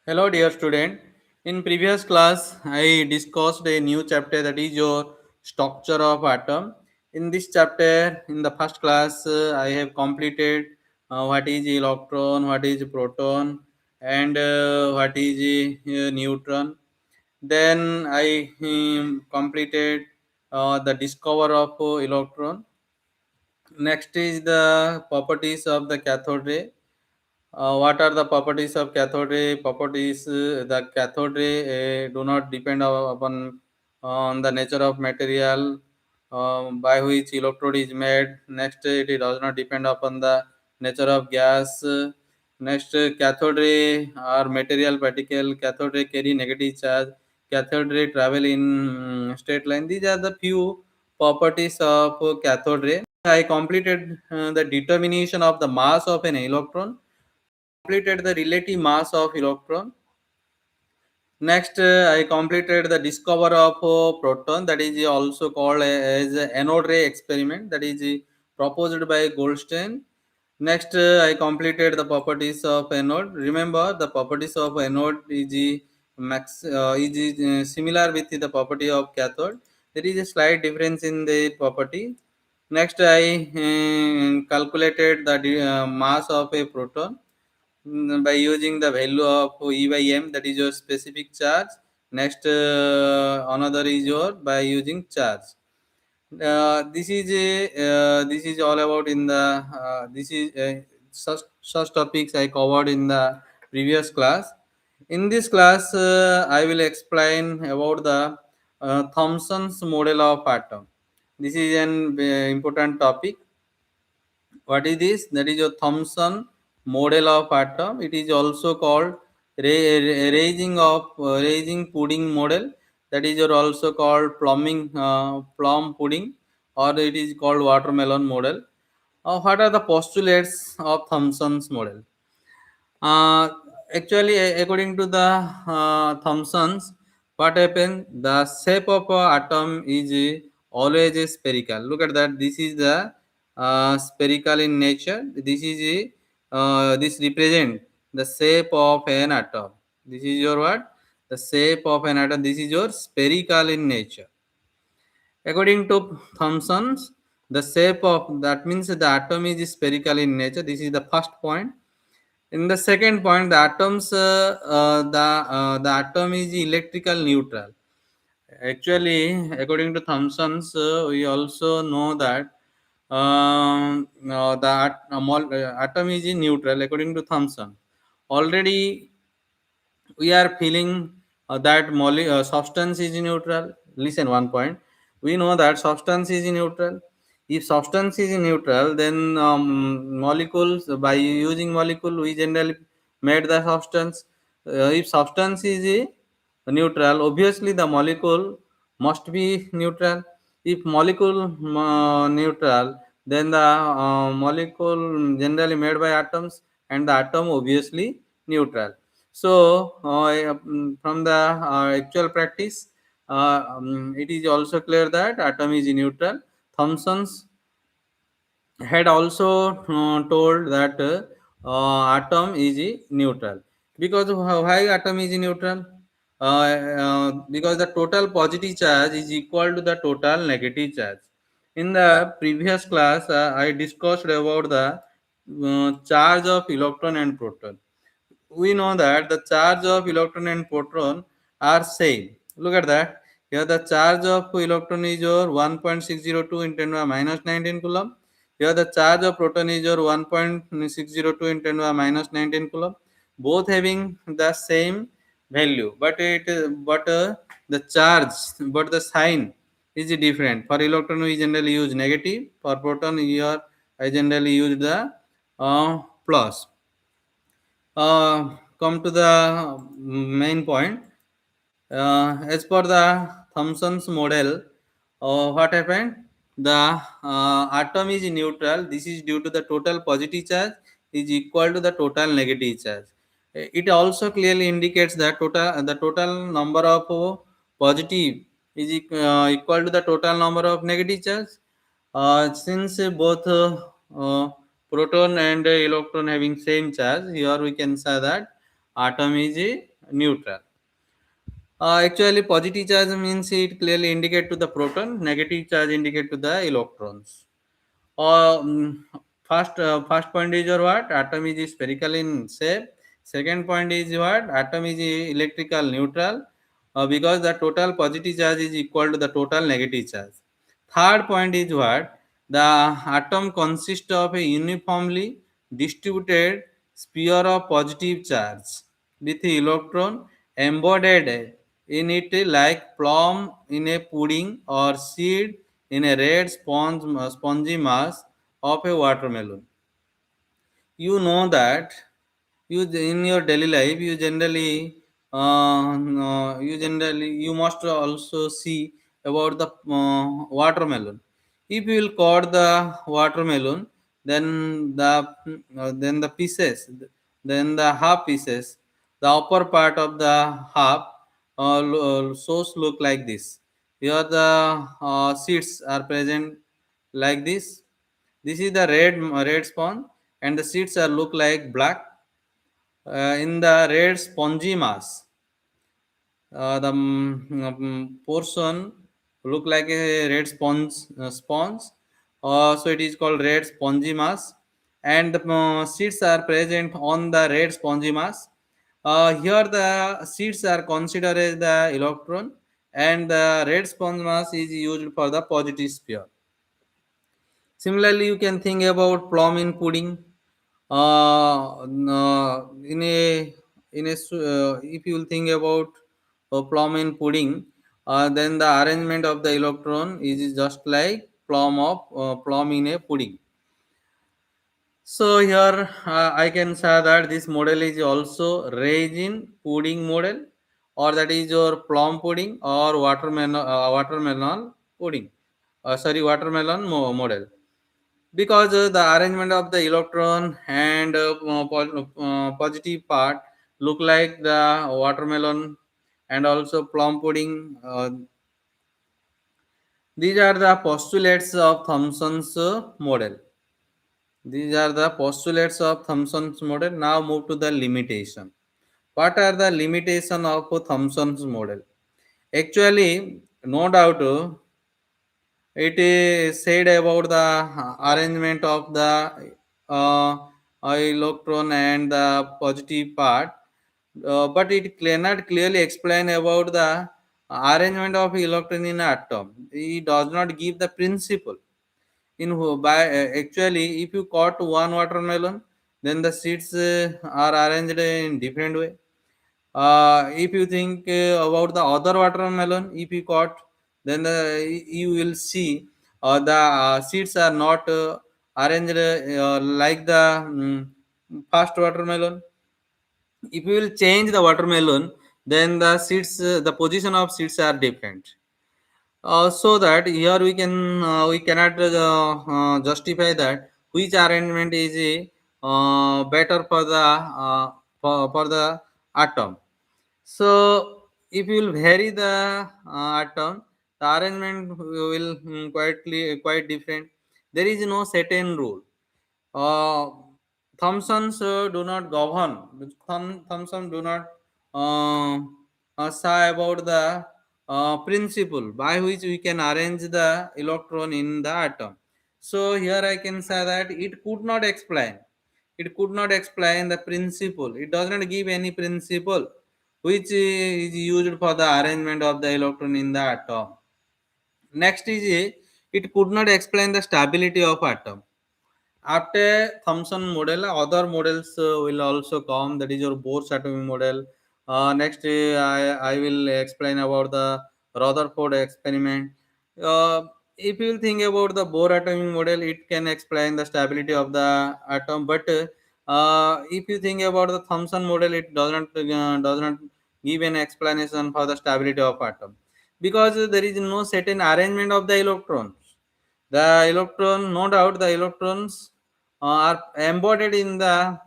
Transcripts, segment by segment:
Hello, dear student. In previous class, I discussed a new chapter that is your structure of atom. In this chapter, in the first class, I have completed what is electron, what is proton, and what is neutron. Then I completed the discover of electron. Next is the properties of the cathode ray. What are the properties of cathode ray? Properties the cathode ray do not depend upon on the nature of material by which electrode is made. Next, it does not depend upon the nature of gas. Next, cathode ray are material particle. Cathode ray carry negative charge. Cathode ray travel in straight line. These are the few properties of cathode ray. I completed the determination of the mass of an electron, completed the relative mass of electron. Next, I completed the discover of proton, that is also called as anode ray experiment, that is proposed by Goldstein. Next, I completed the properties of anode. Remember, the properties of anode is similar with the property of cathode. There is a slight difference in the property. Next, I calculated the mass of a proton by using the value of E by M, that is your specific charge. Next, another is your by using charge. This is all about in the this is such topics I covered in the previous class. In this class, I will explain about the Thomson's model of atom. This is an important topic. What is this? That is your Thomson model of atom. It is also called raising pudding model. That is your also called plum pudding, or it is called watermelon model. What are the postulates of Thomson's model? Uh, Actually, according to the Thomson's, what happened? The shape of atom is always spherical. Look at that. This is the spherical in nature. This represent the shape of an atom. This is your what? The shape of an atom. This is your spherical in nature. According to Thomson's, the shape of that means the atom is spherical in nature. This is the first point. In the second point, the atom is electrical neutral. Actually, according to Thomson's, we also know that atom is neutral. According to Thomson, already we are feeling that substance is neutral. Listen, one point. We know that substance is neutral. If substance is neutral, then molecules, by using molecule, we generally made the substance. If substance is neutral, obviously the molecule must be neutral. If molecule neutral, then the molecule generally made by atoms, and the atom obviously neutral. So, from the actual practice, it is also clear that atom is neutral. Thomson's had also told that atom is neutral. Because why atom is neutral? Because the total positive charge is equal to the total negative charge. In the previous class, I discussed about the charge of electron and proton. We know that the charge of electron and proton are same. Look at that. Here the charge of electron is your 1.602 in 10 to the minus 19 coulomb. Here the charge of proton is your 1.602 in 10 to the minus 19 coulomb. Both having the same value, but the sign is different. For electron we generally use negative. For proton here I generally use the plus. Come to the main point. As per the Thomson's model, what happened? The atom is neutral. This is due to the total positive charge is equal to the total negative charge. It also clearly indicates that the total number of positive is equal to the total number of negative charge. Since both proton and electron having same charge, here we can say that atom is neutral. Actually, positive charge means it clearly indicate to the proton, negative charge indicate to the electrons. Um, first point is your what? Atom is spherical in shape. Second point is what? Atom is electrical neutral because the total positive charge is equal to the total negative charge. Third point is what? The atom consists of a uniformly distributed sphere of positive charge with electron embodied in it like plum in a pudding or seed in a red spongy mass of a watermelon. You know that you in your daily life you must also see about the watermelon. If you will cut the watermelon, then the pieces, then the half pieces, the upper part of the half source look like this. Here the seeds are present like this. This is the red sponge, and the seeds are look like black. In the red spongy mass, the portion look like a red sponge. So it is called red spongy mass, and the seeds are present on the red spongy mass. Here the seeds are considered as the electron, and the red sponge mass is used for the positive sphere. Similarly, you can think about plum in pudding. In a if you will think about plum in pudding, then the arrangement of the electron is just like plum in a pudding. So here I can say that this model is also raisin pudding model, or that is your plum pudding or watermelon pudding. Watermelon model, because the arrangement of the electron and positive part look like the watermelon and also plum pudding. These are the postulates of Thomson's model. These are the postulates of Thomson's model. Now move to the limitation. What are the limitation of Thomson's model? Actually, no doubt, it is said about the arrangement of the uh, electron and the positive part, but it cannot clearly explain about the arrangement of electron in atom. It does not give the principle. Actually, if you cut one watermelon, then the seeds are arranged in different way. If you think about the other watermelon, if you cut, then you will see the seeds are not arranged like the first watermelon. If you will change the watermelon, then the seeds, the position of seeds are different. So that here we cannot justify that which arrangement is better for the atom. So if you will vary the atom, the arrangement will quite different. There is no certain rule. Uh, Thomsons do not govern. Thomson do not uh, say about the principle by which we can arrange the electron in the atom. So here I can say that it could not explain. It could not explain the principle. It does not give any principle which is used for the arrangement of the electron in the atom. Next is it could not explain the stability of atom. After Thomson model, other models will also come. That is your Bohr's atomic model. Next, I will explain about the Rutherford experiment. If you think about the Bohr atomic model, it can explain the stability of the atom. But if you think about the Thomson model, it does not give an explanation for the stability of atom, because there is no certain arrangement of the electrons. The electron, no doubt, the electrons are embodied in the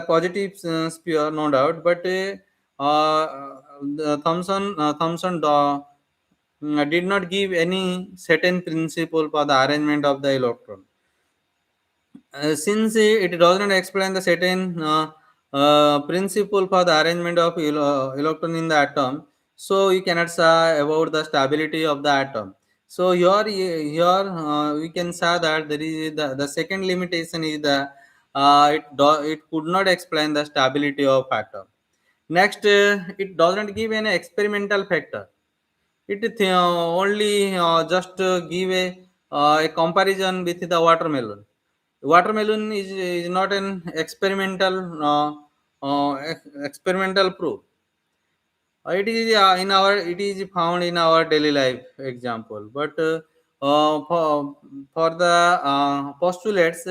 positive sphere, no doubt. But the Thomson did not give any certain principle for the arrangement of the electron. Since it does not explain the certain principle for the arrangement of electron in the atom. So you cannot say about the stability of the atom. So we can say that there is the second limitation is the it could not explain the stability of atom. Next, it doesn't give any experimental factor. It only just give a comparison with the watermelon. Watermelon is not an experimental proof. It is found in our daily life example, but for the postulates,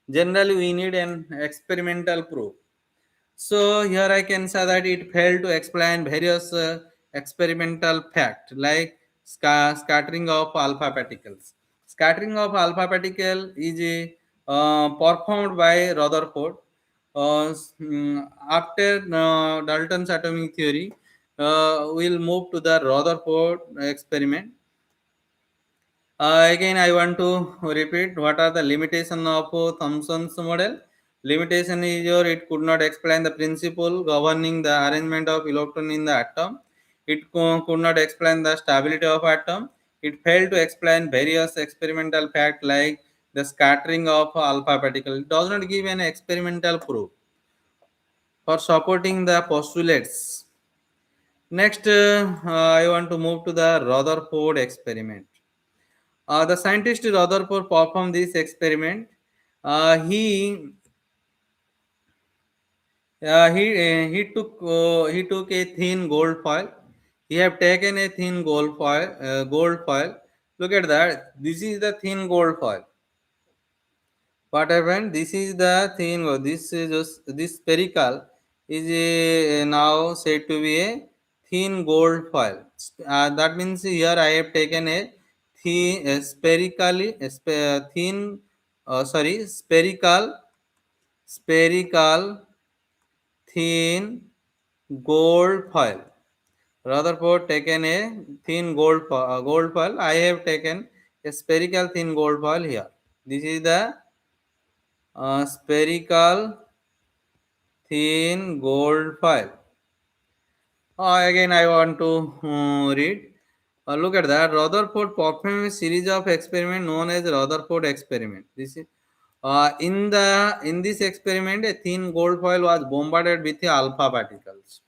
generally we need an experimental proof. So here I can say that it failed to explain various experimental facts like scattering of alpha particles. Scattering of alpha particle is performed by Rutherford. After Dalton's atomic theory, we'll move to the Rutherford experiment. Again, I want to repeat what are the limitations of Thomson's model. Limitation is it could not explain the principle governing the arrangement of electron in the atom. It could not explain the stability of atom. It failed to explain various experimental facts like the scattering of alpha particle. It does not give an experimental proof for supporting the postulates. Next, I want to move to the Rutherford experiment. The scientist Rutherford performed this experiment. He took a thin gold foil. He have taken a thin gold foil. Gold foil. Look at that. This is the thin gold foil. What happened? This is the thin. This is just this spherical is now said to be a thin gold foil. That means here I have taken a thin, thin, spherical thin gold foil. Rutherford taken a thin gold foil. I have taken a spherical thin gold foil here. This is the spherical thin gold foil. Again, I want to read. Look at that. Rutherford performed a series of experiments known as Rutherford experiment. This is in this experiment, a thin gold foil was bombarded with the alpha particles.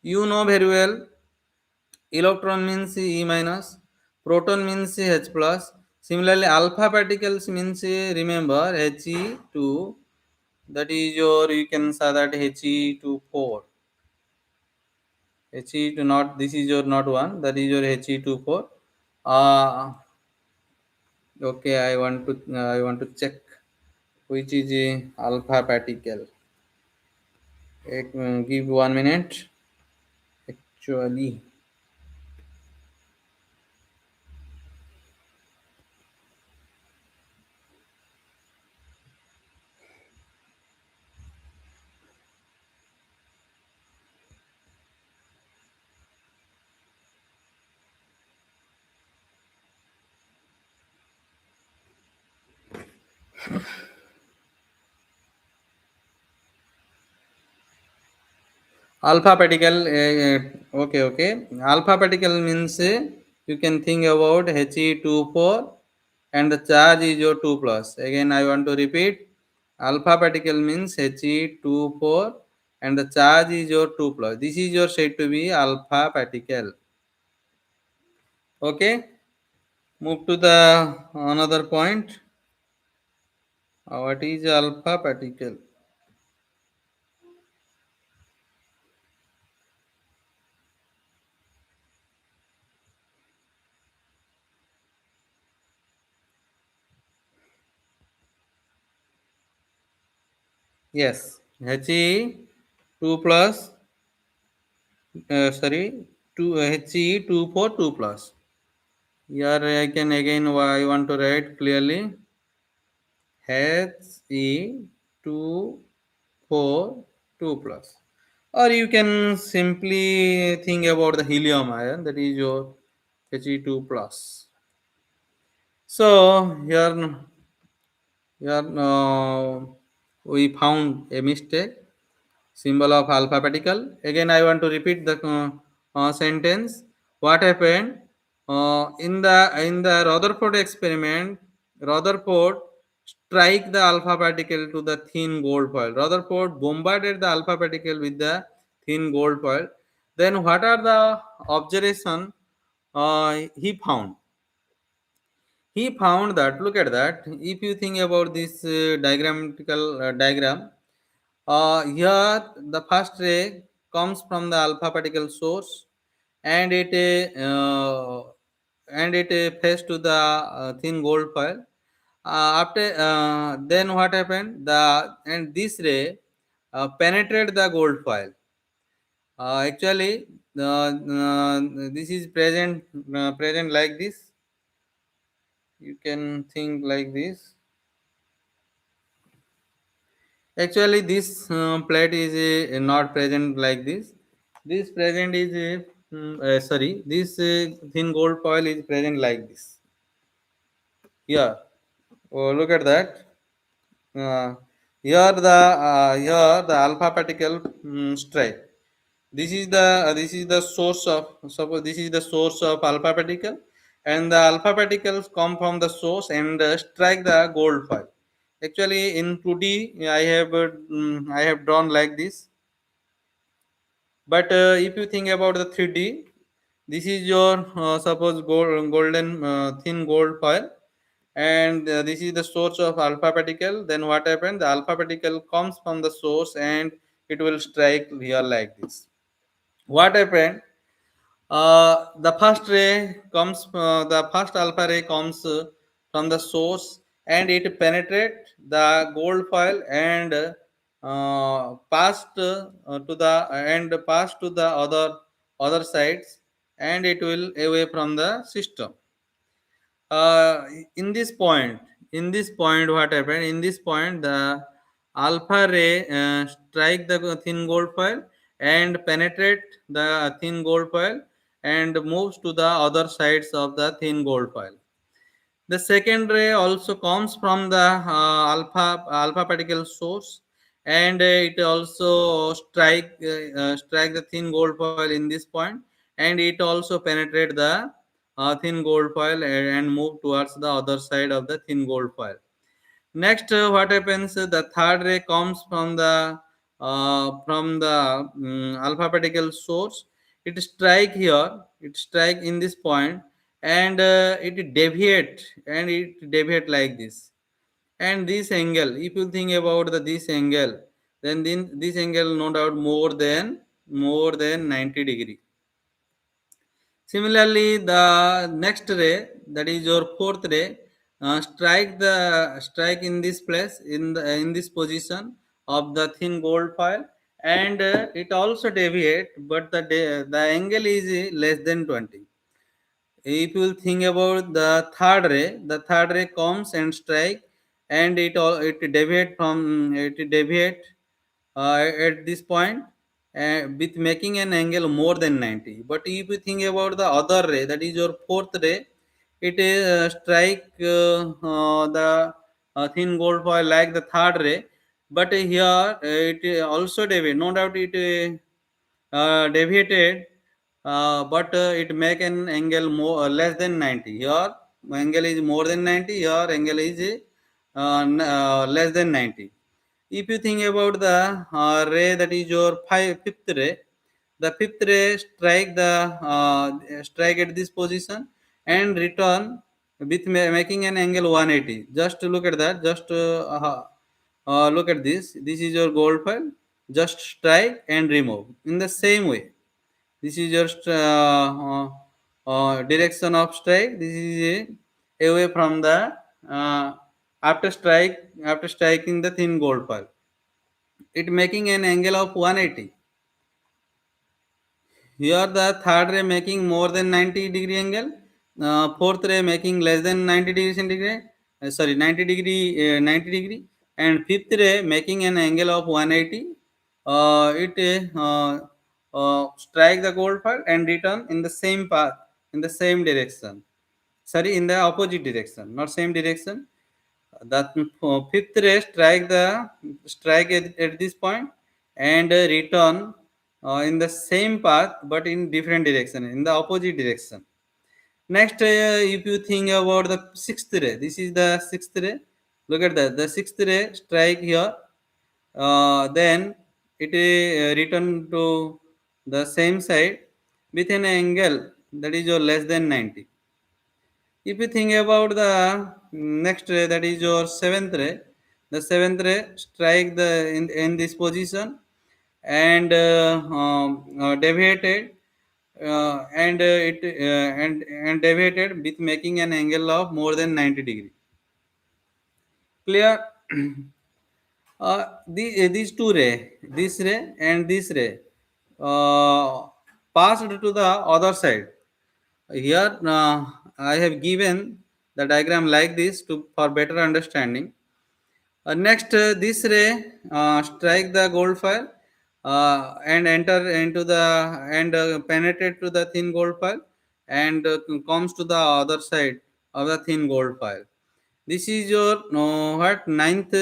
You know very well, electron means E minus, proton means H plus. Similarly, alpha particles means remember He2. That is your you can say that He24. He2 not this is your not one. That is your He24. Uh, okay, I want to check which is a alpha particle. Give 1 minute. Actually, alpha particle. Okay. Alpha particle means you can think about He24 and the charge is your 2 plus. Again, I want to repeat. Alpha particle means He24 and the charge is your 2 plus. This is your said to be alpha particle. Okay. Move to the another point. What is alpha particle? Yes, He2 plus, sorry, 2 He2 2 plus. Here I can again I want to write clearly He2 2 plus. Or you can simply think about the helium ion that is your He2 plus. So here we found a mistake. symbol of alpha particle. Again I want to repeat the sentence. What happened in the Rutherford experiment? Rutherford strike the alpha particle to the thin gold foil. Rutherford bombarded the alpha particle with the thin gold foil. Then what are the observation he found? He found that, look at that, if you think about this diagrammatical diagram, here the first ray comes from the alpha particle source, and it fell to the thin gold foil. After then what happened? The and this ray penetrated the gold foil. Actually, this is present like this. You can think like this. Actually, this plate is not present like this. This present is sorry. This thin gold foil is present like this. Yeah. Oh, look at that. Uh, here the alpha particle strike. This is the source of, suppose this is the source of alpha particle, and the alpha particles come from the source and strike the gold foil. Actually, in 2D, I have drawn like this. But if you think about the 3D, this is your suppose golden thin gold foil, and this is the source of alpha particle. Then what happened? The alpha particle comes from the source and it will strike here like this. What happened? The first alpha ray comes from the source, and it penetrate the gold foil and passed to the other sides, and it will away from the system. uh, in this point what happened? In this point the alpha ray strike the thin gold foil and penetrate the thin gold foil and moves to the other sides of the thin gold foil. The second ray also comes from the alpha particle source, and it also strike the thin gold foil in this point, and it also penetrate the thin gold foil and move towards the other side of the thin gold foil. Next, what happens? The third ray comes from the alpha particle source. It strike here. It strike in this point, and it deviate like this. And this angle, if you think about this angle, then this angle no doubt more than 90 degree. Similarly, the next ray, that is your fourth ray, strike in this place, in this position of the thin gold foil, and it also deviate, but the angle is less than 20. If you think about the third ray comes and strike, and it deviate at this point, with making an angle more than 90. But if you think about the other ray, that is your fourth ray, it is strike the thin gold foil like the third ray, but here it also deviate. No doubt it deviated, but it make an angle more less than 90. Here angle is more than 90. Here angle is less than 90. If you think about the ray, that is your fifth ray, the fifth ray strike at this position and return with making an angle 180. Just to look at that. Just look at this. This is your gold file. Just strike and remove in the same way. This is your direction of strike. This is away from the uh, after striking the thin gold file. It making an angle of 180. Here the third ray making more than 90 degree angle, fourth ray making less than 90 degree centigrade, 90 degree, and fifth ray making an angle of 180. It strike the gold file and return in the same path, in the same direction. Sorry, in the opposite direction, not same direction. That fifth ray strike at this point, and return in the same path but in different direction, in the opposite direction. Next, if you think about the sixth ray, this is the sixth ray. Look at that. The sixth ray strike here, then it return to the same side with an angle that is your less than 90. If you think about the next ray, that is your seventh ray, the seventh ray strike in this position and deviated and deviated with making an angle of more than 90 degree. Clear? These two ray, this ray and this ray, passed to the other side. Here I have given the diagram like this to for better understanding. Next, this ray strike the gold foil and enter into the and penetrate to the thin gold foil and comes to the other side of the thin gold foil. This is your what ninth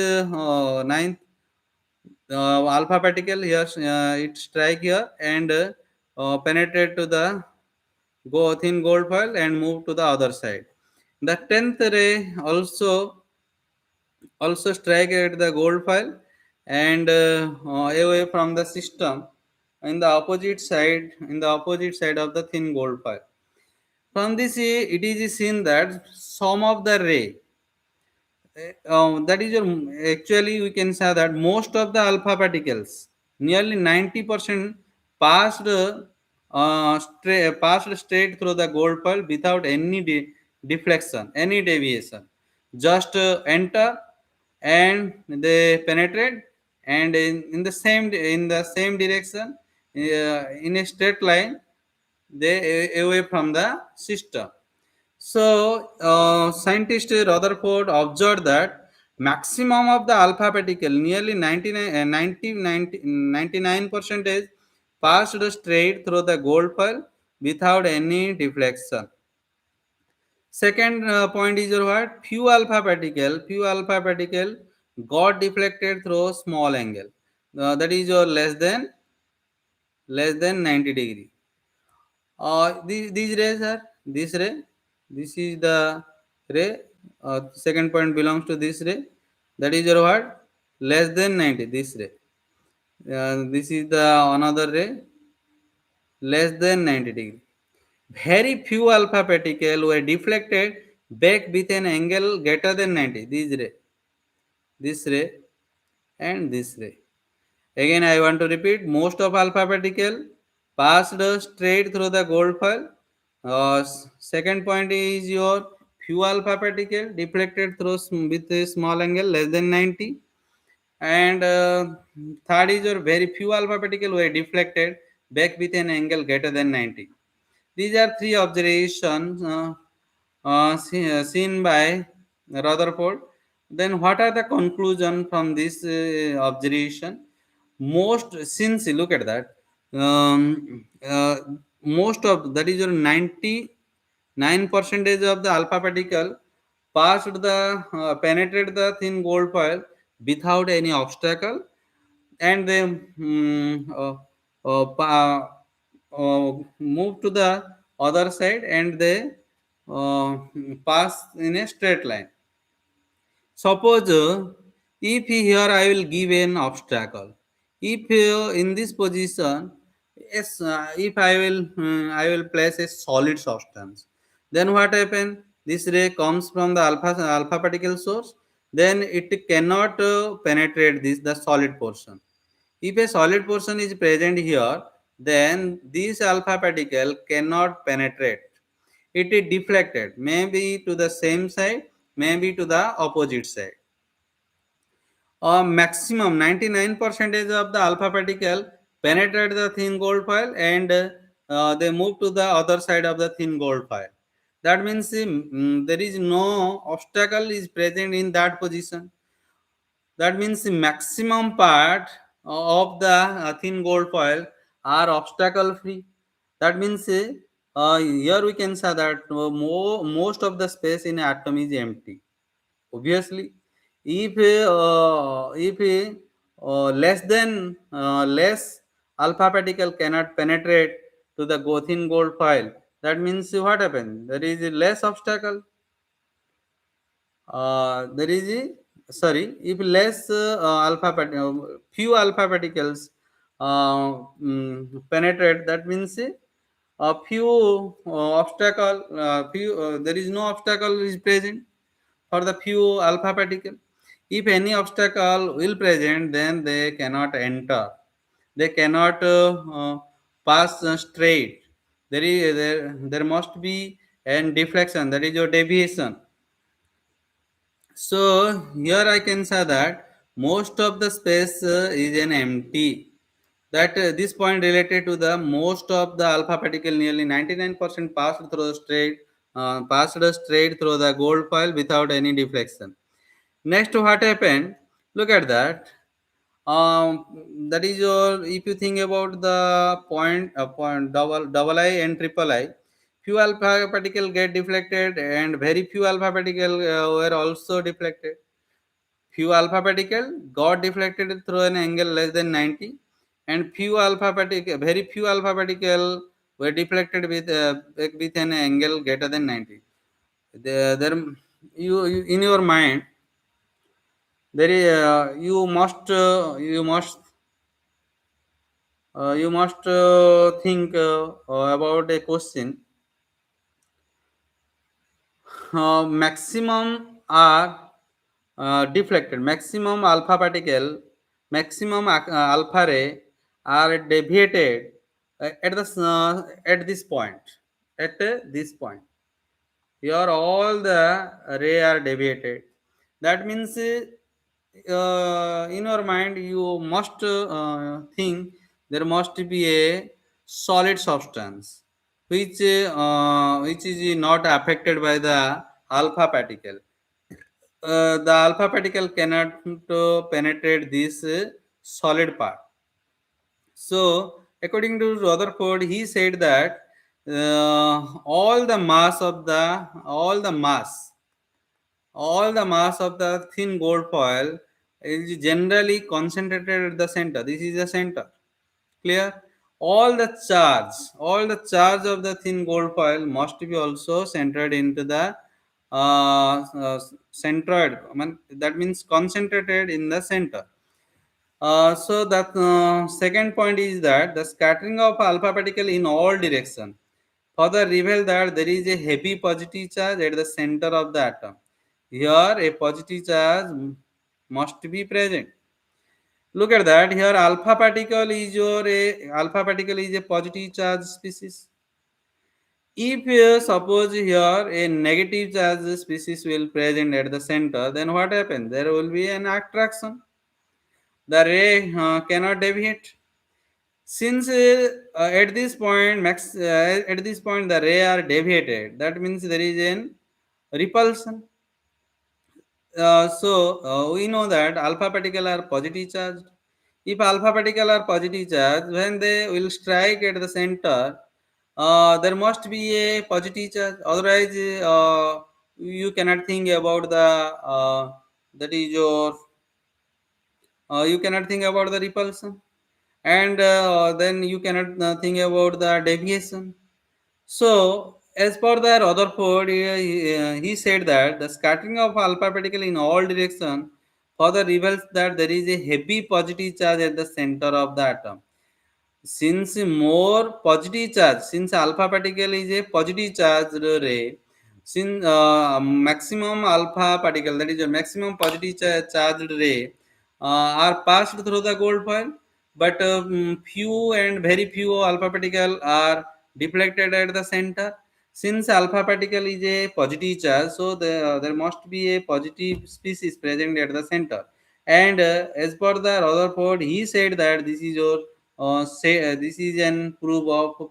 alpha particle here. It strike here and penetrate to the thin gold foil and move to the other side. The tenth ray also strike at the gold file and away from the system in the opposite side of the thin gold file. From this it is seen that some of the ray that is your actually we can say that most of the alpha particles, nearly 90%, passed straight through the gold pearl without any deflection, any deviation. Just enter and they penetrate and in the same direction, in a straight line, they away from the system. So, scientist Rutherford observed that maximum of the alpha particle, nearly 99% passed straight through the gold pearl without any deflection. Second point is your what? Few alpha particle got deflected through small angle. That is your less than 90 degree. These rays are this ray. This is the ray. Second point belongs to this ray. That is your what? Less than 90. This ray. This is the another ray. Less than 90 degree. Very few alpha particle were deflected back with an angle greater than 90. This ray, and this ray. Again, I want to repeat, most of alpha particle passed straight through the gold foil. Second point is your few alpha particle deflected through with a small angle less than 90. And third is your very few alpha particle were deflected back with an angle greater than 90. These are three observations seen by Rutherford. Then, what are the conclusion from this observation? Since look at that, most of that is your 99% of the alpha particle passed the penetrate the thin gold foil without any obstacle, and they move to the other side and they pass in a straight line. Suppose if here I will give an obstacle, if in this position, yes, if I will place a solid substance, then what happen? This ray comes from the alpha particle source, then it cannot penetrate the solid portion. If a solid portion is present here, then this alpha particle cannot penetrate. It is deflected, maybe to the same side, maybe to the opposite side. Maximum 99% of the alpha particle penetrate the thin gold foil and they move to the other side of the thin gold foil. That means there is no obstacle is present in that position. That means the maximum part of the thin gold foil are obstacle free. That means here we can say that most of the space in atom is empty. Obviously, if less alpha particle cannot penetrate to the thin gold foil. That means what happened? There is less obstacle. There is if less few alpha particles penetrate, that means a few obstacle, there is no obstacle is present for the few alpha particle. If any obstacle will present, then they cannot enter. They cannot pass straight. There must be an deflection. That is your deviation. So here I can say that most of the space is an empty. That this point related to the most of the alpha particle, nearly 99% passed straight through the gold foil without any deflection. Next, what happened? Look at that. That is your, if you think about the point double I and triple I, few alpha particle get deflected and very few alpha particle were also deflected. Few alpha particle got deflected through an angle less than 90, and very few alpha particle were deflected with an angle greater than 90. There, you in your mind, there is you must think about a question. Maximum are deflected. Maximum alpha ray are deviated at this point. At this point, here all the ray are deviated. That means in your mind you must think there must be a solid substance which is not affected by the alpha particle. The alpha particle cannot penetrate this solid part. So, according to Rutherford, he said that all the mass of the thin gold foil is generally concentrated at the center. This is the center. Clear? All the charge of the thin gold foil must be also centered into the centroid. That means concentrated in the center. So that second point is that the scattering of alpha particle in all direction further reveal that there is a heavy positive charge at the center of the atom. Here a positive charge must be present. Look at that. Here alpha particle is a positive charge species. If suppose here a negative charge species will present at the center, then what happens? There will be an attraction. The ray cannot deviate. Since at this point the ray are deviated, that means there is an repulsion. We know that alpha particle are positive charged. If alpha particle are positive charged, when they will strike at the center, there must be a positive charge. Otherwise, you cannot think about the that is your you cannot think about the repulsion, and then you cannot think about the deviation. So, as per the Rutherford, he said that the scattering of alpha particle in all direction further reveals that there is a heavy positive charge at the center of the atom. Since alpha particle is a positive charged ray, since maximum alpha particle, that is a maximum positive charged ray, are passed through the gold foil, but few and very few alpha particle are deflected at the center. Since alpha particle is a positive charge, so there must be a positive species present at the center. And as per the Rutherford, he said that this is an proof of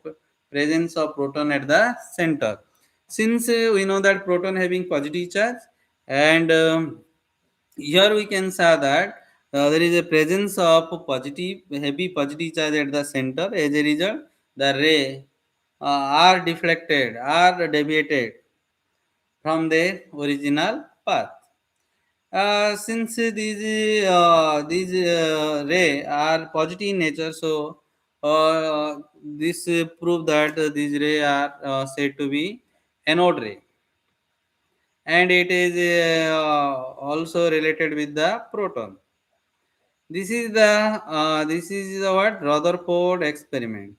presence of proton at the center. Since we know that proton having positive charge, and here we can say that there is a presence of heavy positive charge at the center. As a result, the ray are deviated from their original path. Since these ray are positive in nature, so this prove that these ray are said to be anode ray, and it is also related with the proton. This is the what Rutherford experiment.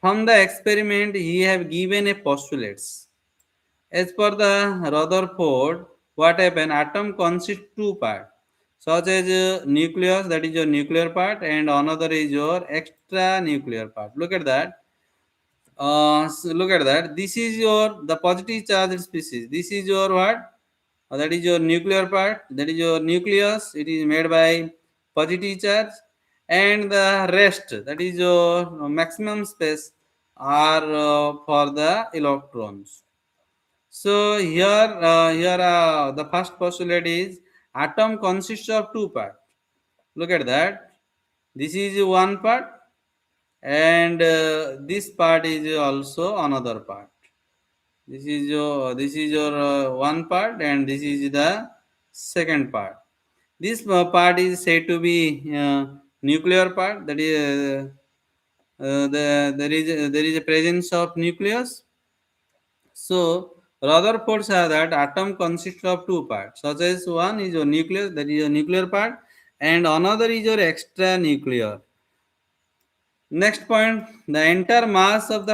From the experiment, he have given a postulates. As per the Rutherford, what happened? Atom consists two parts, such as nucleus, that is your nuclear part, and another is your extra nuclear part. Look at that. Look at that. This is your the positive charged species. This is your what? That is your nuclear part. That is your nucleus. It is made by positive charge, and the rest, that is your maximum space, are for the electrons. So here the first postulate is atom consists of two parts. Look at that. This is one part, and this part is also another part. This is your one part, and this is the second part. This part is said to be nuclear part. That is there is a presence of nucleus. So Rutherford said that atom consists of two parts, such as one is your nucleus, that is your nuclear part, and another is your extra nuclear. Next point, the entire mass and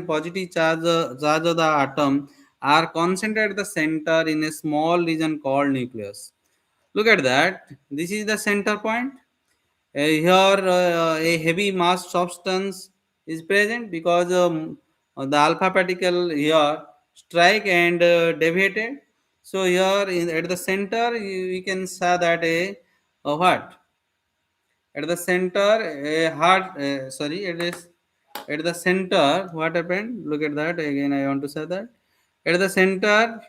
positive charge of the atom are concentrated at the center in a small region called nucleus. Look at that. This is the center point. Here a heavy mass substance is present because the alpha particle here strike and deviated. So here at the center we can say that a what? At the center a heart. Sorry, it is at the center. What happened? Look at that again. I want to say that at the center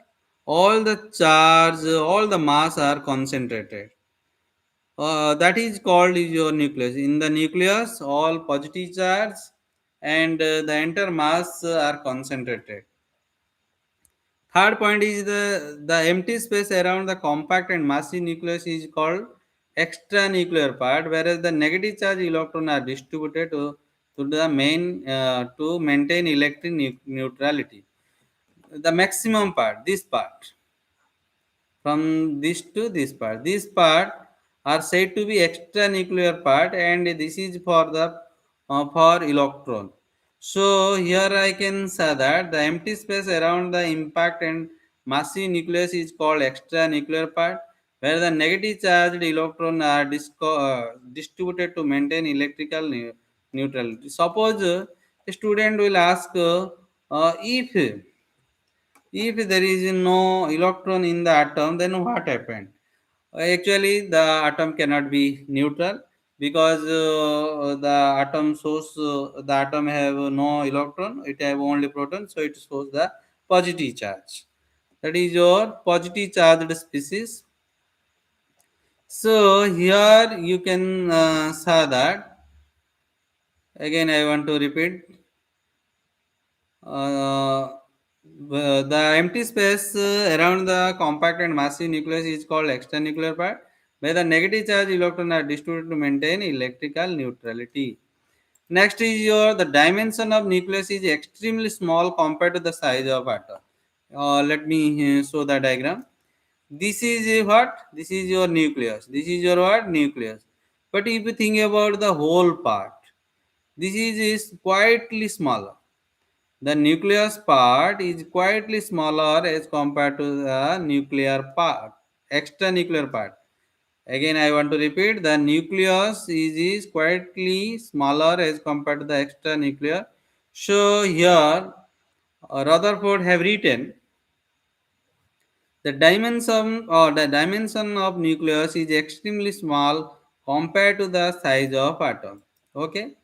all the charge, all the mass are concentrated. That is called is your nucleus. In the nucleus, all positive charge and the entire mass are concentrated. Third point is the empty space around the compact and massive nucleus is called extra nuclear part, whereas the negative charge electron are distributed to the main to maintain electric neutrality. The maximum part, this part, from this to this part. This part are said to be extra nuclear part, and this is for the for electron. So here I can say that the empty space around the impact and massive nucleus is called extra nuclear part, where the negative charged electron are distributed to maintain electrical neutrality. Suppose a student will ask if there is no electron in the atom, then what happened? Actually, the atom cannot be neutral because the atom have no electron. It have only proton, so it shows the positive charge. That is your positive charged species. So here you can say that again. I want to repeat. Uh, the empty space around the compact and massive nucleus is called extranuclear part, where the negative charge electrons are distributed to maintain electrical neutrality. Next is your the dimension of nucleus is extremely small compared to the size of atom. Let me show the diagram. This is what? This is your nucleus. This is your what? Nucleus. But if you think about the whole part, this is quietly smaller. The nucleus part is quietly smaller as compared to the nuclear part, extra nuclear part. Again, I want to repeat, the nucleus is quietly smaller as compared to the extra nuclear. So here, Rutherford have written the dimension of nucleus is extremely small compared to the size of atom. Okay.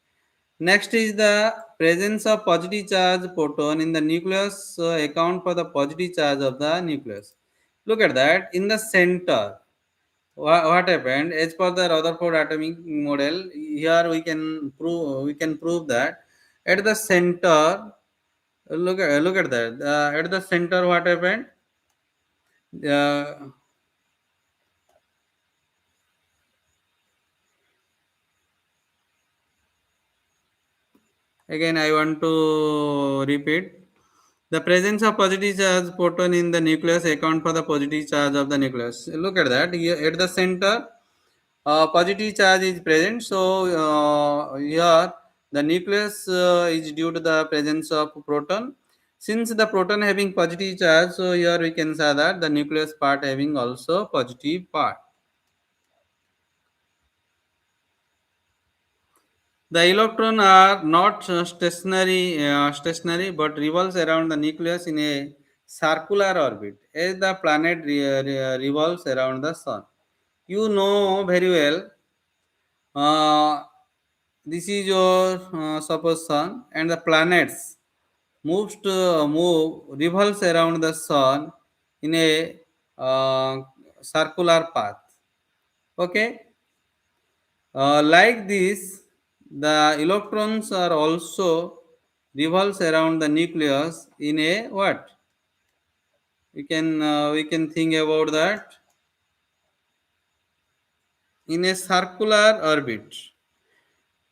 Next is the presence of positive charge proton in the nucleus account for the positive charge of the nucleus. Look at that. In the center, what happened? As per the Rutherford atomic model, here we can prove that at the center. Look at that. At the center, what happened? Uh, Again, I want to repeat. The presence of positive charge proton in the nucleus account for the positive charge of the nucleus. Look at that. Here at the center, positive charge is present. So here the nucleus is due to the presence of proton. Since the proton having positive charge, so here we can say that the nucleus part having also positive part. The electron are not stationary but revolves around the nucleus in a circular orbit as the planet revolves around the sun. You know very well, uh, this is your suppose sun, and the planets move revolves around the sun in a circular path. Okay, like this, the electrons are also revolves around the nucleus in a what? We can think about that in a circular orbit.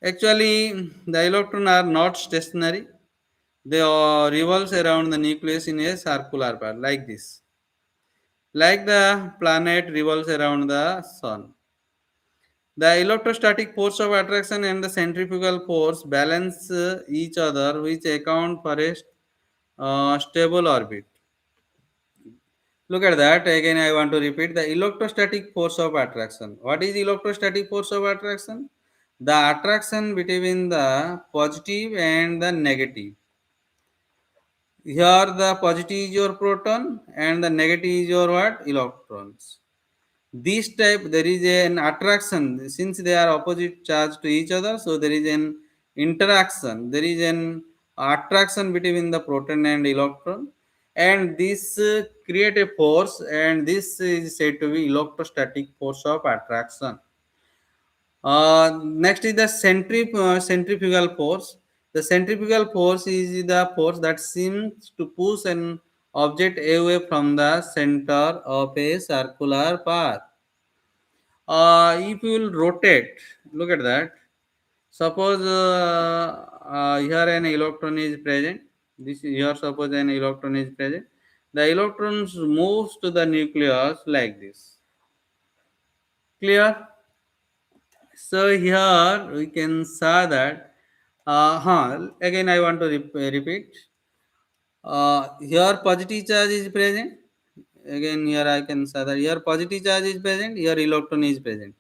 Actually, the electrons are not stationary. They are revolves around the nucleus in a circular path like this. Like the planet revolves around the sun. The electrostatic force of attraction and the centrifugal force balance each other, which account for a stable orbit. Look at that. Again, I want to repeat the electrostatic force of attraction. What is electrostatic force of attraction? The attraction between the positive and the negative. Here, the positive is your proton and the negative is your what? Electrons. This type there is an attraction since they are opposite charge to each other, so there is an interaction, there is an attraction between the proton and electron, and this create a force, and this is said to be electrostatic force of attraction. Next is the centrifugal force. The centrifugal force is the force that seems to push an object away from the center of a circular path. If you will rotate, look at that. Suppose here an electron is present. This is here suppose an electron is present. The electrons moves to the nucleus like this. Clear? So here we can say that. Again, I want to repeat. Here positive charge is present. Again, here I can say that here positive charge is present, here electron is present.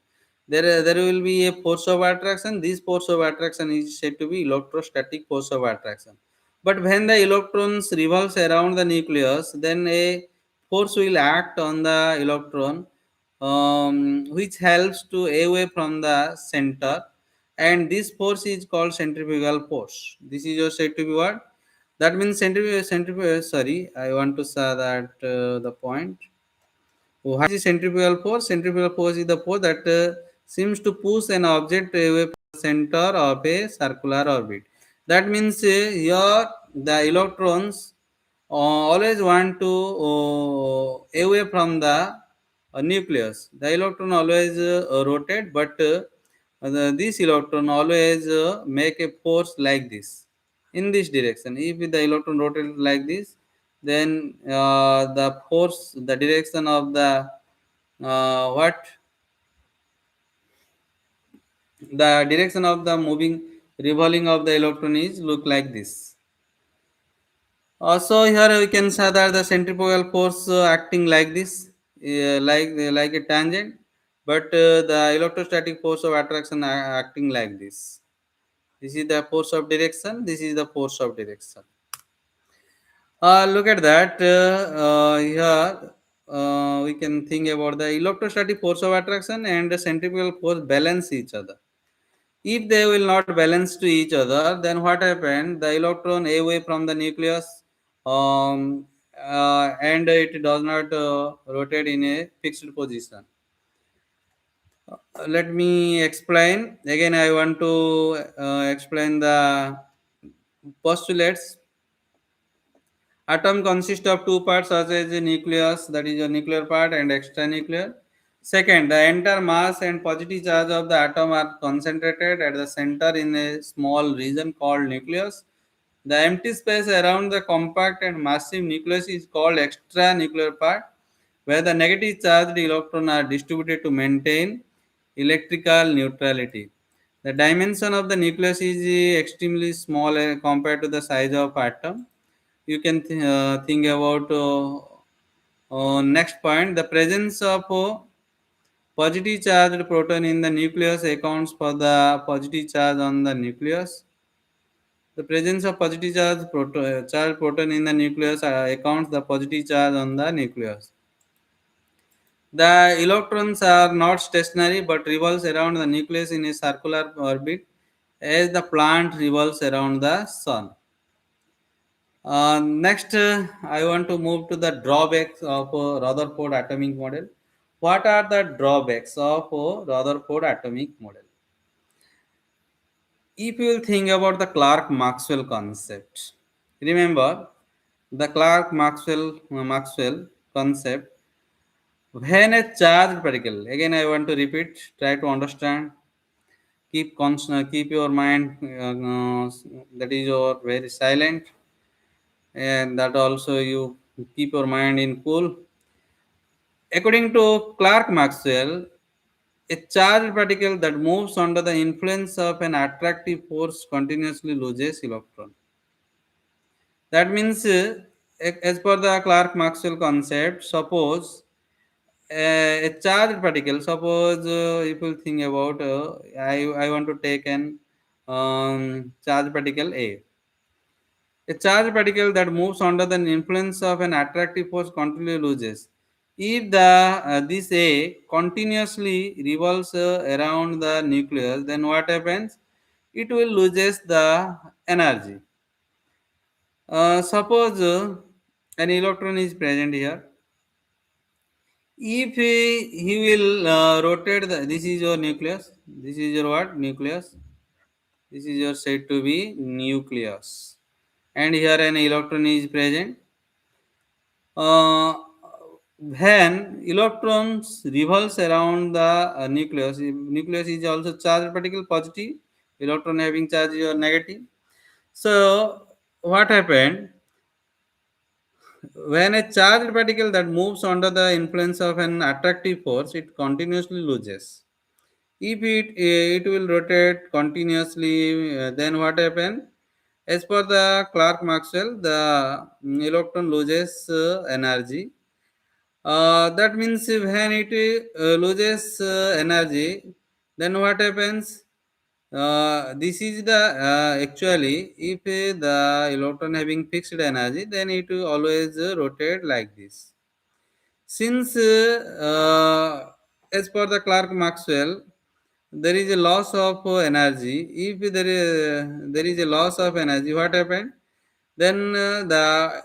There will be a force of attraction. This force of attraction is said to be electrostatic force of attraction. But when the electrons revolves around the nucleus, then a force will act on the electron, which helps to away from the center, and this force is called centrifugal force. This is your said to be what? That means centrifugal. Sorry, I want to say that the point. What is centrifugal force? Centrifugal force is the force that seems to push an object away from the center of a circular orbit. That means here the electrons always want to away from the nucleus. The electron always rotate, but this electron always make a force like this in this direction. If the electron rotates like this, then the force, the direction of the what the direction of the moving revolving of the electron is look like this. Also here we can say that the centrifugal force acting like this, like a tangent, but the electrostatic force of attraction acting like this. This is the force of direction, this is the force of direction. Look at that. Here we can think about the electrostatic force of attraction and the centrifugal force balance each other. If they will not balance to each other, then what happened? The electron away from the nucleus, and it does not rotate in a fixed position. Let me explain. Again, I want to explain the postulates. Atom consists of two parts such as the nucleus, that is your nuclear part, and extranuclear. Second, the entire mass and positive charge of the atom are concentrated at the center in a small region called nucleus. The empty space around the compact and massive nucleus is called extranuclear part, where the negative charged electrons are distributed to maintain electrical neutrality. The dimension of the nucleus is extremely small compared to the size of atom. You can think about next point. The presence of positive charged proton in the nucleus accounts for the positive charge on the nucleus. The presence of positive charge proton in the nucleus accounts the positive charge on the nucleus. The electrons are not stationary but revolves around the nucleus in a circular orbit as the plant revolves around the sun. Next, I want to move to the drawbacks of Rutherford atomic model. What are the drawbacks of Rutherford atomic model? If you will think about the Clark Maxwell concept, remember the Clark Maxwell concept. When a charged particle, again I want to repeat, try to understand, keep your mind that is your very silent, and that also you keep your mind in cool. According to Clark Maxwell, a charged particle that moves under the influence of an attractive force continuously loses electron. That means, as per the Clark Maxwell concept, suppose a charged particle, suppose if you think about, I want to take an charged particle A. A charged particle that moves under the influence of an attractive force continually loses. If the this A continuously revolves around the nucleus, then what happens? It will loses the energy. Suppose an electron is present here. If he will rotate this is your nucleus. This is your what? Nucleus. This is your said to be nucleus. And here an electron is present. Uh, when electrons revolves around the nucleus is also charged particle positive, electron having charge or negative. So what happened? When a charged particle that moves under the influence of an attractive force, it continuously loses. If it will rotate continuously, then what happen? As per the Clark Maxwell, the electron loses energy. That means when it loses energy, then what happens? This is the actually if the electron having fixed energy, then it will always rotate like this. Since as per the Clark Maxwell, there is a loss of energy. If there is a loss of energy, what happened? Then the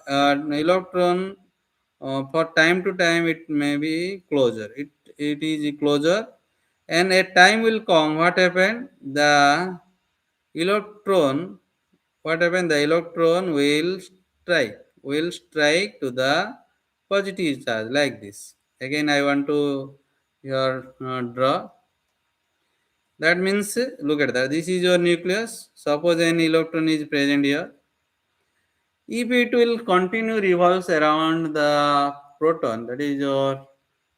electron for time to time it may be closer. It is closer, and a time will come. What happened? The electron. What happened? The electron will strike to the positive charge like this. Again, I want to your draw. That means, look at that. This is your nucleus. Suppose an electron is present here. If it will continue revolves around the proton, that is your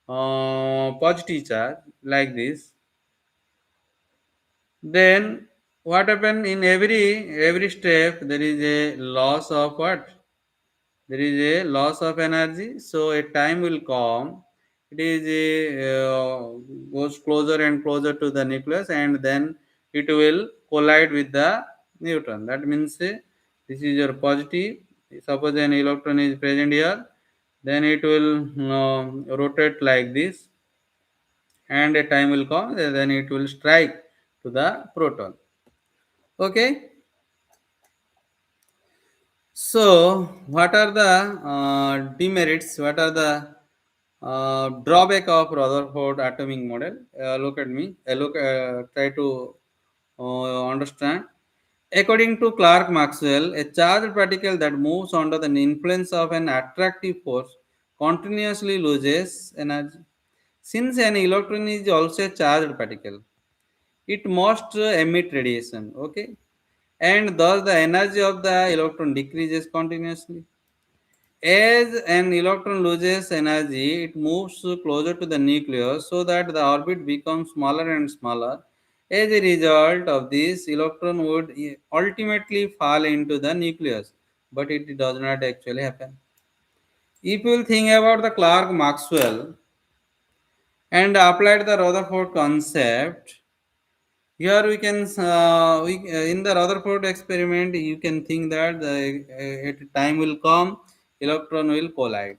positive charge, like this, then what happen in every step? There is a loss of what? There is a loss of energy. So a time will come. It is goes closer and closer to the nucleus, and then it will collide with the neutron. That means this is your positive. Suppose an electron is present here, then it will rotate like this, and a time will come. Then it will strike to the proton. Okay. So, what are the demerits? What are the drawback of Rutherford atomic model? Look at me. Try to understand. According to Clark Maxwell, a charged particle that moves under the influence of an attractive force continuously loses energy. Since an electron is also a charged particle, it must emit radiation, okay? And thus the energy of the electron decreases continuously. As an electron loses energy, it moves closer to the nucleus so that the orbit becomes smaller and smaller. As a result of this, electron would ultimately fall into the nucleus, but it does not actually happen. If you will think about the Clark Maxwell and applied the Rutherford concept, here we can in the Rutherford experiment you can think that at time will come, electron will collide.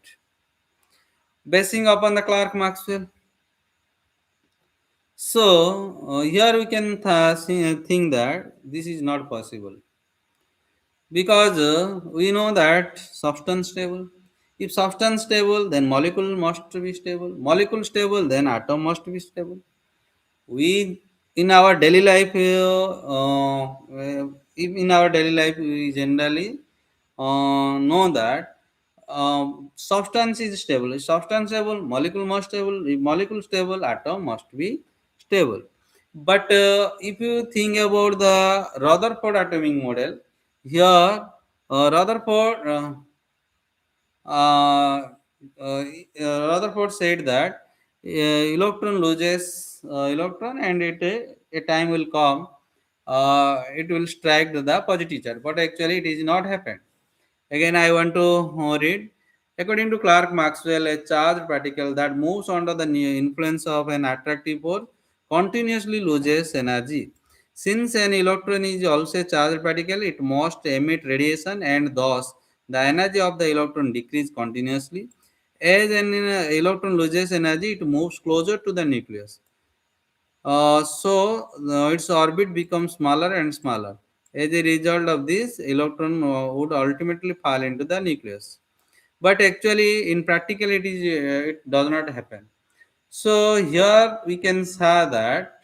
Basing upon the Clark Maxwell. So here we can think that this is not possible because we know that substance stable. If substance stable, then molecule must be stable. Molecule stable, then atom must be stable. We in our daily life, in our daily life, we generally know that substance is stable. If substance stable, molecule must stable. If molecule stable, atom must be stable. But if you think about the Rutherford atomic model, here Rutherford uh, Rutherford said that electron loses electron and a time will come, it will strike the positive charge, but actually it is not happened. Again, I want to read. According to Clark Maxwell, a charged particle that moves under the influence of an attractive force continuously loses energy. Since an electron is also a charged particle, it must emit radiation and thus the energy of the electron decreases continuously. As an electron loses energy, it moves closer to the nucleus. Its orbit becomes smaller and smaller. As a result of this, electron would ultimately fall into the nucleus. But actually, in practicality, it does not happen. So here we can say that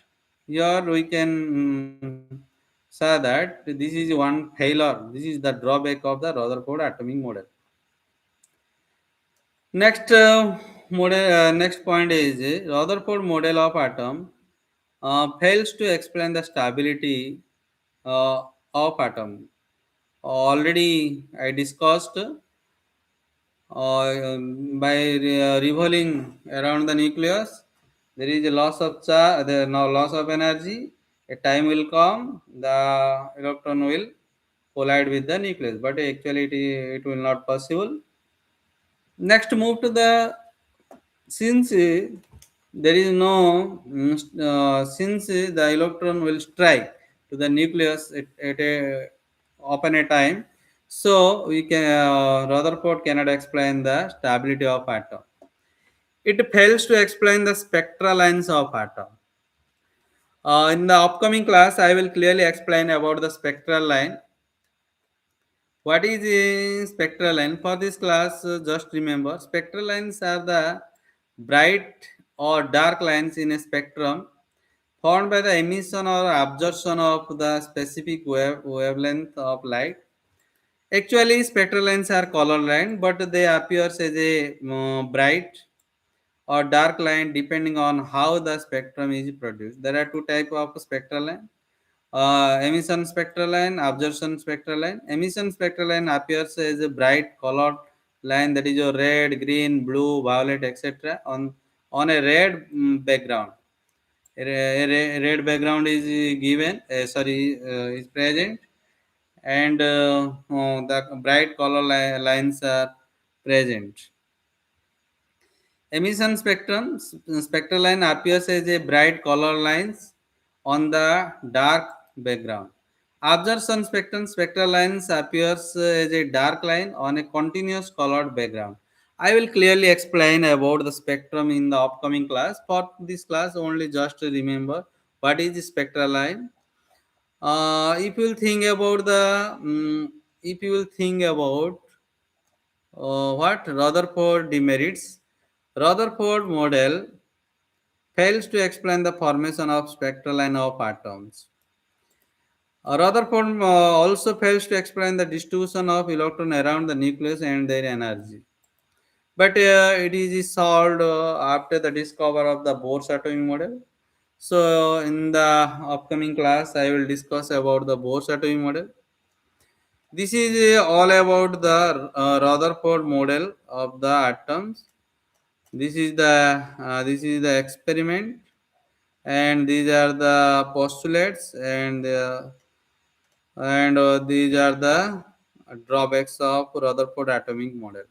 this is one failure. This is the drawback of the Rutherford atomic model. Next point is Rutherford model of atom fails to explain the stability of atom. Already I discussed by revolving around the nucleus, there is a loss of charge, the now loss of energy. A time will come, the electron will collide with the nucleus, but actually it will not possible. Next, move to the since there is no since the electron will strike to the nucleus at a open a time, so we can Rutherford cannot explain the stability of atom. It fails to explain the spectral lines of atom. In the upcoming class, I will clearly explain about the spectral line. What is a spectral line? For this class, just remember spectral lines are the bright or dark lines in a spectrum formed by the emission or absorption of the specific wavelength of light. Actually, spectral lines are color line, but they appear as a bright or dark line depending on how the spectrum is produced. There are two types of spectral line. Emission spectral line, absorption spectral line. Emission spectral line appears as a bright colored line, that is your red, green, blue, violet, etc. on a red background. A red background is given, is present, and the bright color lines are present. Emission spectral line appears as a bright color lines on the dark background. Absorption spectral lines appears as a dark line on a continuous colored background. I will clearly explain about the spectrum in the upcoming class. For this class, only just remember what is the spectral line. If you will think about if you will think about what Rutherford demerits, Rutherford model fails to explain the formation of spectral line of atoms. Rutherford also fails to explain the distribution of electrons around the nucleus and their energy. But it is solved after the discovery of the Bohr's atomic model. So, in the upcoming class, I will discuss about the Bohr's atomic model. This is all about the Rutherford model of the atoms. This is the experiment, and these are the postulates, and these are the drawbacks of Rutherford atomic model.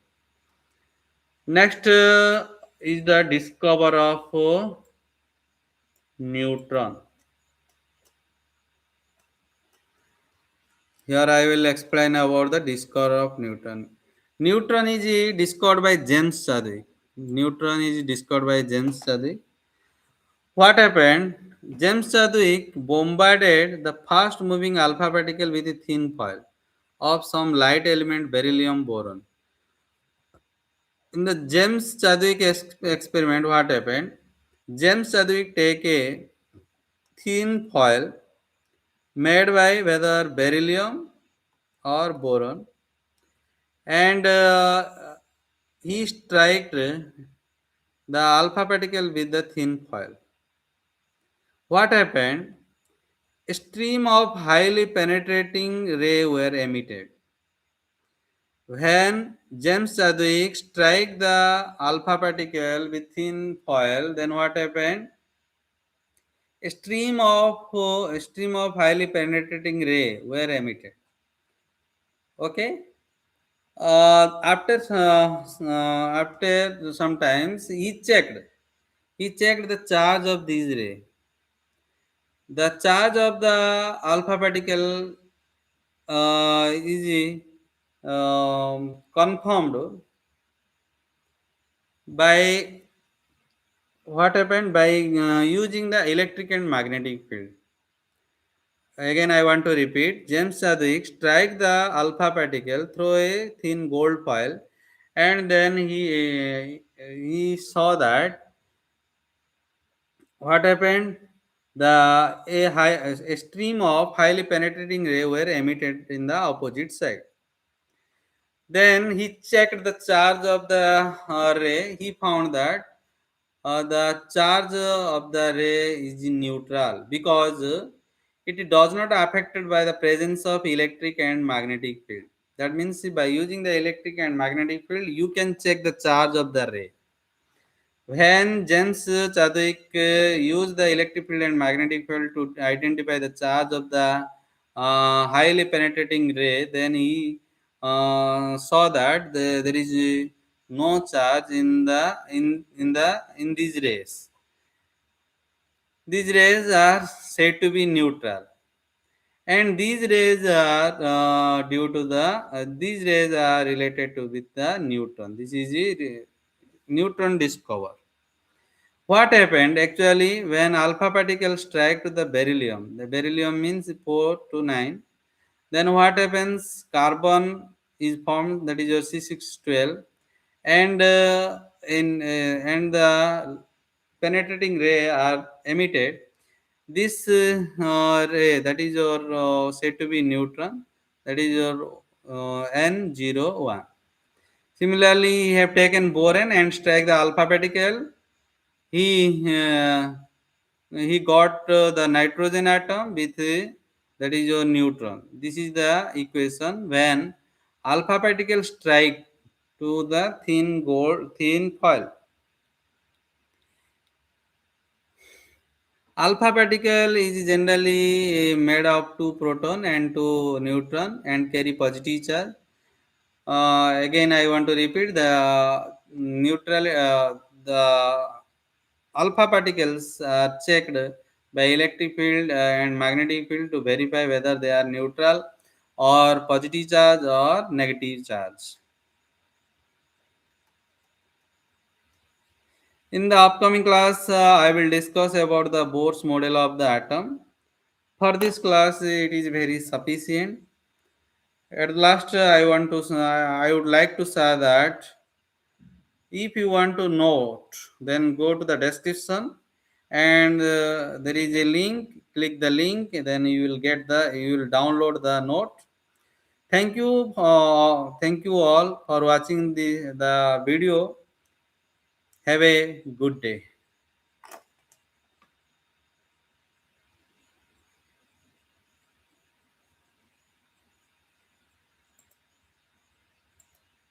Next is the discover of neutron. Here I will explain about the discovery of neutron. Neutron is discovered by James Chadwick. Neutron is discovered by James Chadwick. What happened? James Chadwick bombarded the fast moving alpha particle with a thin foil of some light element beryllium boron. In the James Chadwick experiment, what happened? James Chadwick take a thin foil made by whether beryllium or boron, and he struck the alpha particle with the thin foil. What happened? A stream of highly penetrating ray were emitted. When James Chadwick struck the alpha particle with thin foil, then what happened? A stream of highly penetrating ray were emitted. Okay. After sometimes he checked the charge of these ray. The charge of the alpha particle is confirmed by what happened by using the electric and magnetic field. Again, I want to repeat. James Chadwick struck the alpha particle through a thin gold foil, and then he saw that what happened. A stream of highly penetrating ray were emitted in the opposite side. Then he checked the charge of the ray. He found that the charge of the ray is neutral because it does not affected by the presence of electric and magnetic field. That means by using the electric and magnetic field, you can check the charge of the ray. When James Chadwick used the electric field and magnetic field to identify the charge of the highly penetrating ray, then he saw that there is no charge in these rays. These rays are said to be neutral, and these rays are related to with the neutron. This is a neutron discover. What happened actually when alpha particle strike to the beryllium? The beryllium means 4 to 9. Then what happens? Carbon is formed, that is your C612, and and the penetrating ray are emitted. This ray, that is your said to be neutron, that is your N01. Similarly, he have taken boron and strike the alpha particle. He uh, he got the nitrogen atom with that is your neutron. This is the equation when alpha particle strike to the thin foil. Alpha particle is generally made of two proton and two neutron and carry positive charge. Again, I want to repeat the alpha particles are checked by electric field and magnetic field to verify whether they are neutral or positive charge or negative charge. In the upcoming class, I will discuss about the Bohr's model of the atom. For this class, it is very sufficient. At last, I would like to say that if you want to note, then go to the description and there is a link. Click the link, then you will get the, you will download the note. Thank you all for watching the video. Have a good day.